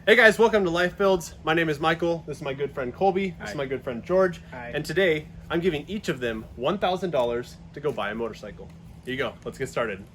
Hey guys, welcome to LifeBuilds. My name is Michael. This is my good friend Colby. This is my good friend George. Hi. And today, I'm giving each of them $1,000 to go buy a motorcycle. Here you go. Let's get started.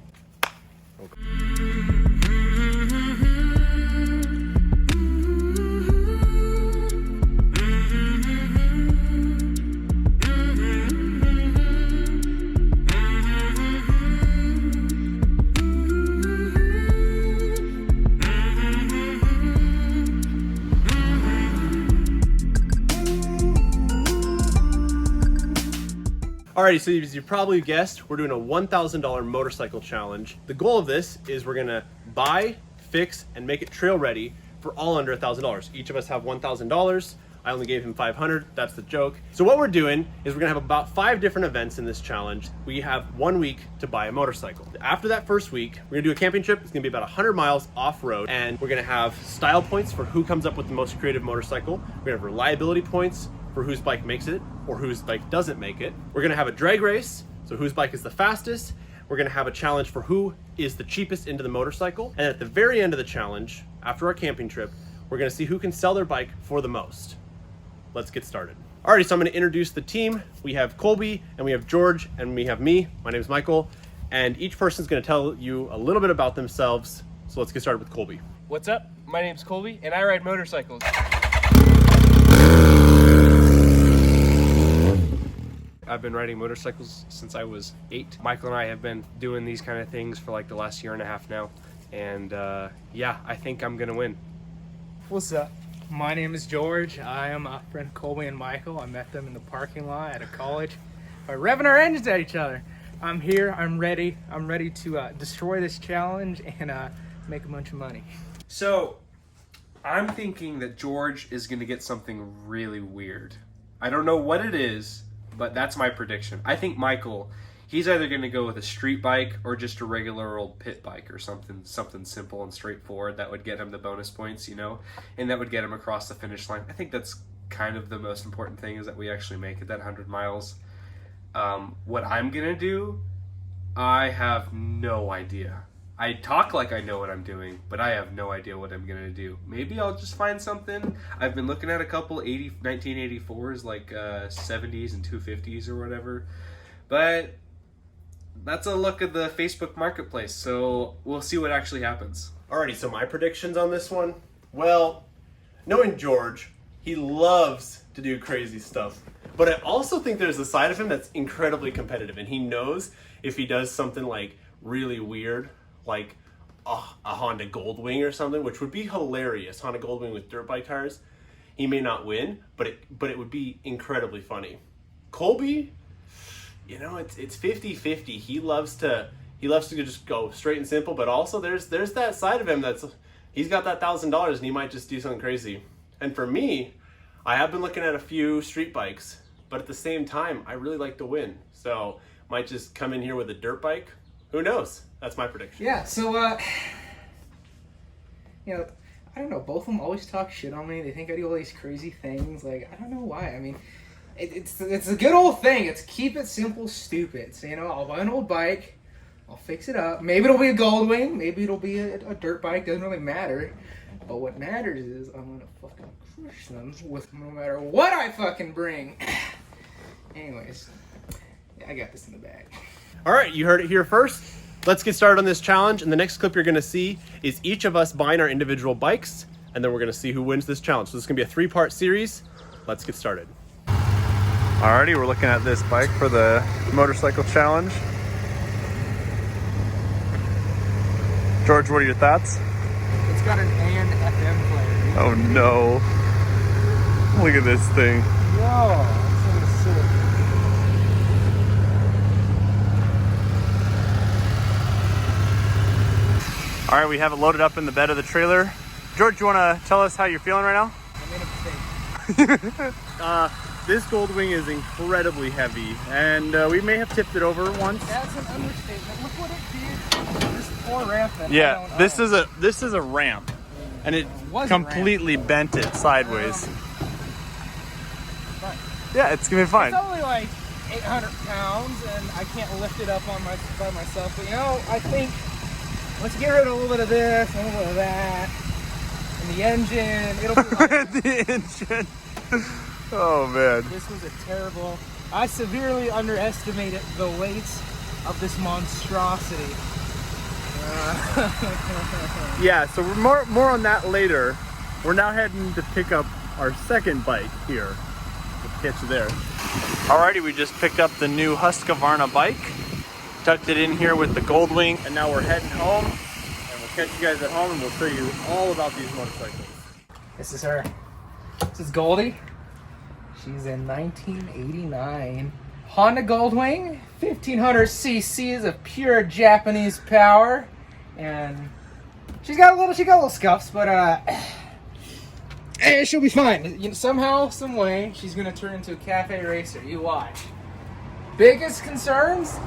Alrighty, so as you probably guessed, we're doing a $1,000 motorcycle challenge. The goal of this is we're gonna buy, fix, and make it trail ready for all under $1,000. Each of us have $1,000. I only gave him 500, that's the joke. So what we're doing is we're gonna have about 5 different events in this challenge. We have 1 week to buy a motorcycle. After that first week, we're gonna do a camping trip. It's gonna be about 100 miles off-road, and we're gonna have style points for who comes up with the most creative motorcycle. We're gonna have reliability points for whose bike makes it or whose bike doesn't make it. We're gonna have a drag race, so whose bike is the fastest. We're gonna have a challenge for who is the cheapest into the motorcycle. And at the very end of the challenge, after our camping trip, we're gonna see who can sell their bike for the most. Let's get started. Alrighty, so I'm gonna introduce the team. We have Colby, and we have George, and we have me. My name is Michael, and each person's gonna tell you a little bit about themselves. So let's get started with Colby. What's up? My name's Colby, and I ride motorcycles. I've been riding motorcycles since I was 8. Michael and I have been doing these kind of things for like the last year and a half now. And yeah, I think I'm gonna win. What's up? My name is George. I am a friend of Colby and Michael. I met them in the parking lot at a college by revving our engines at each other. I'm here. I'm ready. I'm ready to destroy this challenge and make a bunch of money. So, I'm thinking that George is gonna get something really weird. I don't know what it is, but that's my prediction. I think Michael, he's either going to go with a street bike or just a regular old pit bike or something simple and straightforward that would get him the bonus points, you know, and that would get him across the finish line. I think that's kind of the most important thing, is that we actually make it that 100 miles. What I'm going to do, I have no idea. I talk like I know what I'm doing, but I have no idea what I'm going to do. Maybe I'll just find something. I've been looking at a couple 1984s, like 70s and 250s or whatever. But that's a look at the Facebook marketplace, so we'll see what actually happens. Alrighty, so my predictions on this one. Well, knowing George, he loves to do crazy stuff. But I also think there's a side of him that's incredibly competitive, and he knows if he does something like really weird, like a Honda Goldwing or something, which would be hilarious, Honda Goldwing with dirt bike tires, he may not win, but it would be incredibly funny. Colby, you know, it's 50-50. He loves to just go straight and simple, but also there's that side of him that's, he's got that $1,000 and he might just do something crazy. And for me, I have been looking at a few street bikes, but at the same time, I really like to win. So might just come in here with a dirt bike. Who knows? That's my prediction. Yeah, so, you know, I don't know. Both of them always talk shit on me. They think I do all these crazy things. Like, I don't know why. I mean, it's a good old thing. It's keep it simple, stupid. So, you know, I'll buy an old bike. I'll fix it up. Maybe it'll be a Goldwing. Maybe it'll be a dirt bike. Doesn't really matter. But what matters is I'm going to fucking crush them with no matter what I fucking bring. Anyways, yeah, I got this in the bag. All right, you heard it here first. Let's get started on this challenge. And the next clip you're gonna see is each of us buying our individual bikes, and then we're gonna see who wins this challenge. So this is gonna be a 3-part series. Let's get started. Alrighty, we're looking at this bike for the motorcycle challenge. George, what are your thoughts? It's got an and FM player. Oh no. Look at this thing. Whoa, that's so sick. All right, we have it loaded up in the bed of the trailer. George, you wanna tell us how you're feeling right now? I made a mistake. This Goldwing is incredibly heavy, and we may have tipped it over once. That's an understatement. Look what it did. This poor ramp. Yeah, this is a ramp, and it completely bent it sideways. Yeah, it's gonna be fine. It's only like 800 pounds, and I can't lift it up by myself. But you know, I think let's get rid of a little bit of this, a little bit of that, and the engine. It'll be like The engine. Oh man. this was a terrible. I severely underestimated the weight of this monstrosity. Yeah, so we're more on that later. We're now heading to pick up our second bike here. We'll catch you there. Alrighty, we just picked up the new Husqvarna bike, tucked it in here with the Goldwing, and now we're heading home. And we'll catch you guys at home, and we'll show you all about these motorcycles. This is her. This is Goldie. She's a 1989 Honda Goldwing, 1500 cc's of pure Japanese power, and she got a little scuffs, but she'll be fine. You know, somehow, some way, she's gonna turn into a cafe racer. You watch. Biggest concerns,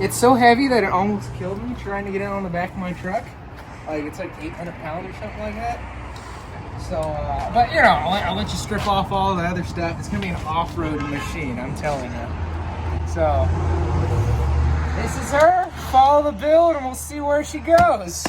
it's so heavy that it almost killed me trying to get it on the back of my truck. Like it's like 800 pounds or something like that. So, but you know, I'll let you strip off all the other stuff. It's gonna be an off-road machine, I'm telling you. So, this is her. Follow the build, and we'll see where she goes.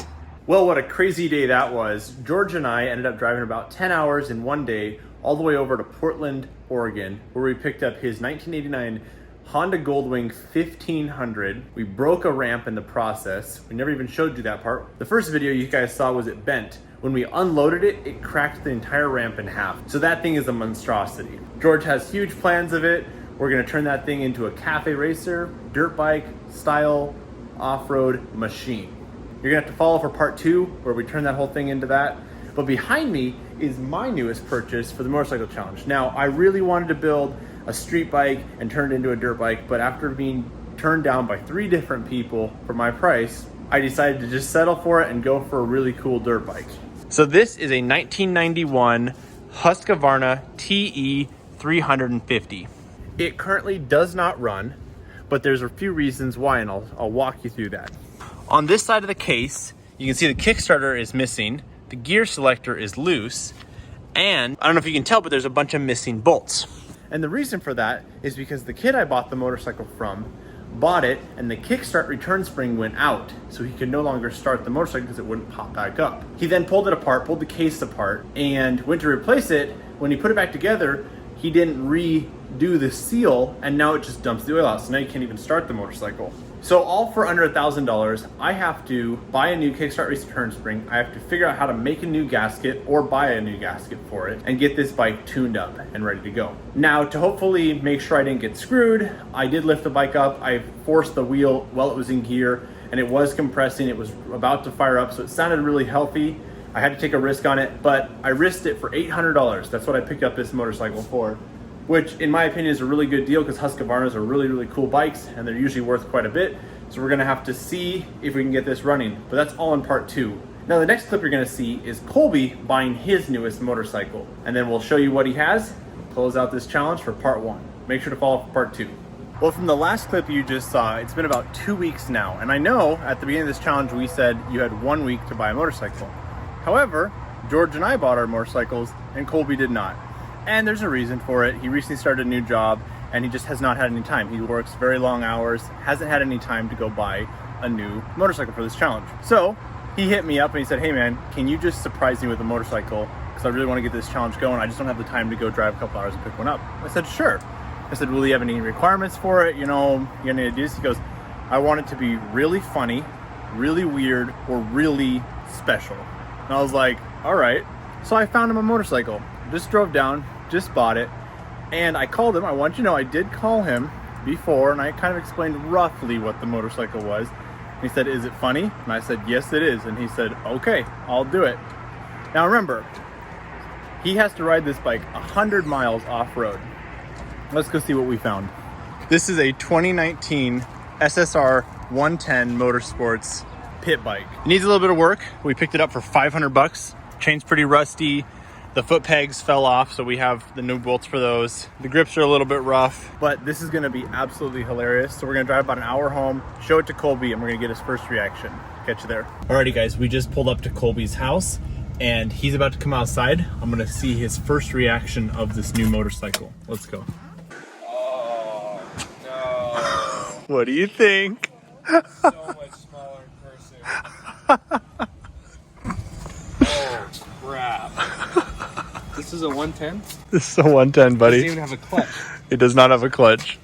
Well, what a crazy day that was. George and I ended up driving about 10 hours in one day all the way over to Portland, Oregon, where we picked up his 1989 Honda Goldwing 1500. We broke a ramp in the process. We never even showed you that part. The first video you guys saw was it bent. When we unloaded it, it cracked the entire ramp in half. So that thing is a monstrosity. George has huge plans of it. We're gonna turn that thing into a cafe racer, dirt bike style off-road machine. You're gonna have to follow for part 2, where we turn that whole thing into that. But behind me is my newest purchase for the motorcycle challenge. Now, I really wanted to build a street bike and turn it into a dirt bike, but after being turned down by 3 different people for my price, I decided to just settle for it and go for a really cool dirt bike. So this is a 1991 Husqvarna TE 350. It currently does not run, but there's a few reasons why, and I'll walk you through that. On this side of the case, you can see the Kickstarter is missing, the gear selector is loose, and I don't know if you can tell, but there's a bunch of missing bolts. And the reason for that is because the kid I bought the motorcycle from bought it, and the kickstart return spring went out, so he could no longer start the motorcycle because it wouldn't pop back up. He then pulled it apart, pulled the case apart, and went to replace it. When he put it back together, he didn't redo the seal, and now it just dumps the oil out, so now you can't even start the motorcycle. So all for under $1,000, I have to buy a new kickstart return spring, I have to figure out how to make a new gasket or buy a new gasket for it, and get this bike tuned up and ready to go. Now, to hopefully make sure I didn't get screwed, I did lift the bike up, I forced the wheel while it was in gear, and it was compressing, it was about to fire up, so it sounded really healthy. I had to take a risk on it, but I risked it for $800. That's what I picked up this motorcycle for, which in my opinion is a really good deal because Husqvarnas are really, really cool bikes and they're usually worth quite a bit. So we're gonna have to see if we can get this running, but that's all in part 2. Now the next clip you're gonna see is Colby buying his newest motorcycle, and then we'll show you what he has, close out this challenge for part 1. Make sure to follow for part 2. Well, from the last clip you just saw, it's been about 2 weeks now, and I know at the beginning of this challenge we said you had 1 week to buy a motorcycle. However, George and I bought our motorcycles and Colby did not. And there's a reason for it. He recently started a new job and he just has not had any time. He works very long hours, hasn't had any time to go buy a new motorcycle for this challenge. So he hit me up and he said, hey man, can you just surprise me with a motorcycle? Because I really want to get this challenge going. I just don't have the time to go drive a couple hours and pick one up. I said, sure. I said, will you have any requirements for it? You know, you got any ideas? He goes, I want it to be really funny, really weird, or really special. And I was like, all right. So I found him a motorcycle. Just drove down, just bought it, and I called him. I want you to know I did call him before, and I kind of explained roughly what the motorcycle was. He said, is it funny? And I said, yes it is. And he said, okay, I'll do it. Now remember, he has to ride this bike 100 miles off-road. Let's go see what we found. This is a 2019 SSR 110 Motorsports pit bike. It needs a little bit of work. We picked it up for $500. Chain's pretty rusty. The foot pegs fell off, so we have the new bolts for those. The grips are a little bit rough, but this is gonna be absolutely hilarious. So we're gonna drive about an hour home, show it to Colby, and we're gonna get his first reaction. Catch you there. Alrighty guys, we just pulled up to Colby's house and he's about to come outside. I'm gonna see his first reaction of this new motorcycle. Let's go. Oh, no. What do you think? So much smaller in person. Oh. This is a 110. This is a 110, buddy. Doesn't even have a clutch. It does not have a clutch.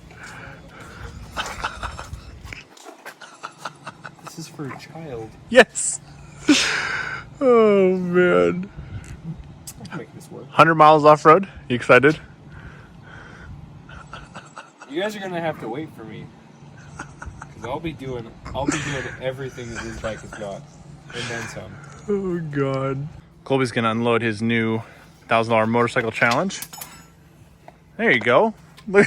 This is for a child. Yes. Oh man. I'll make this work. 100 miles off road. You excited? You guys are gonna have to wait for me, because I'll be doing everything that this bike has got, and then some. Oh god. Colby's gonna unload his new $1,000 motorcycle challenge. There you go. Look.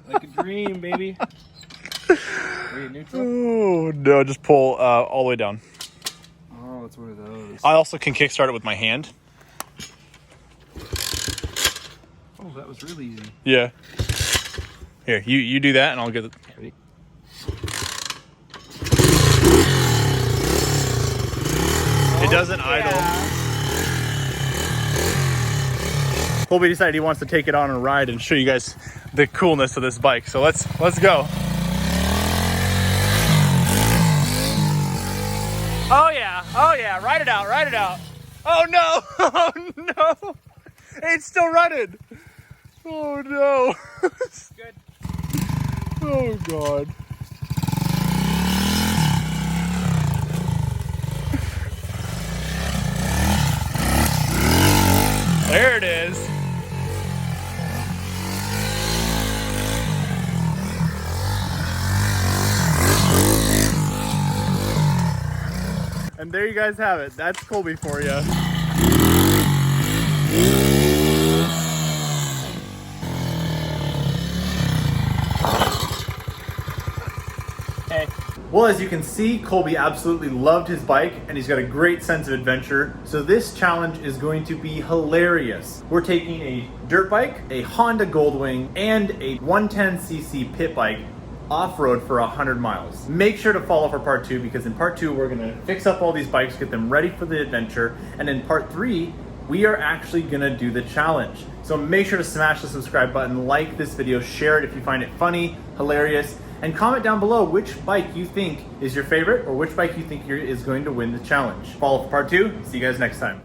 Like a dream, baby. Are you neutral? Oh no! Just pull all the way down. Oh, it's one of those. I also can kickstart it with my hand. Oh, that was really easy. Yeah. Here, you do that, and I'll get it. Ready? It doesn't idle. Colby decided he wants to take it on a ride and show you guys the coolness of this bike. So let's go. Oh yeah, ride it out. Oh no, oh no, it's still running. Oh no. Good. Oh god. There it is. And there you guys have it. That's Colby for you. Hey. Well, as you can see, Colby absolutely loved his bike and he's got a great sense of adventure. So this challenge is going to be hilarious. We're taking a dirt bike, a Honda Goldwing, and a 110cc pit bike off-road for 100 miles. Make sure to follow for part 2, because in part 2 we're gonna fix up all these bikes, get them ready for the adventure, and in part 3 we are actually gonna do the challenge. So make sure to smash the subscribe button, like this video, share it if you find it funny, hilarious, and comment down below which bike you think is your favorite or which bike you think is going to win the challenge. Follow for part 2. See you guys next time.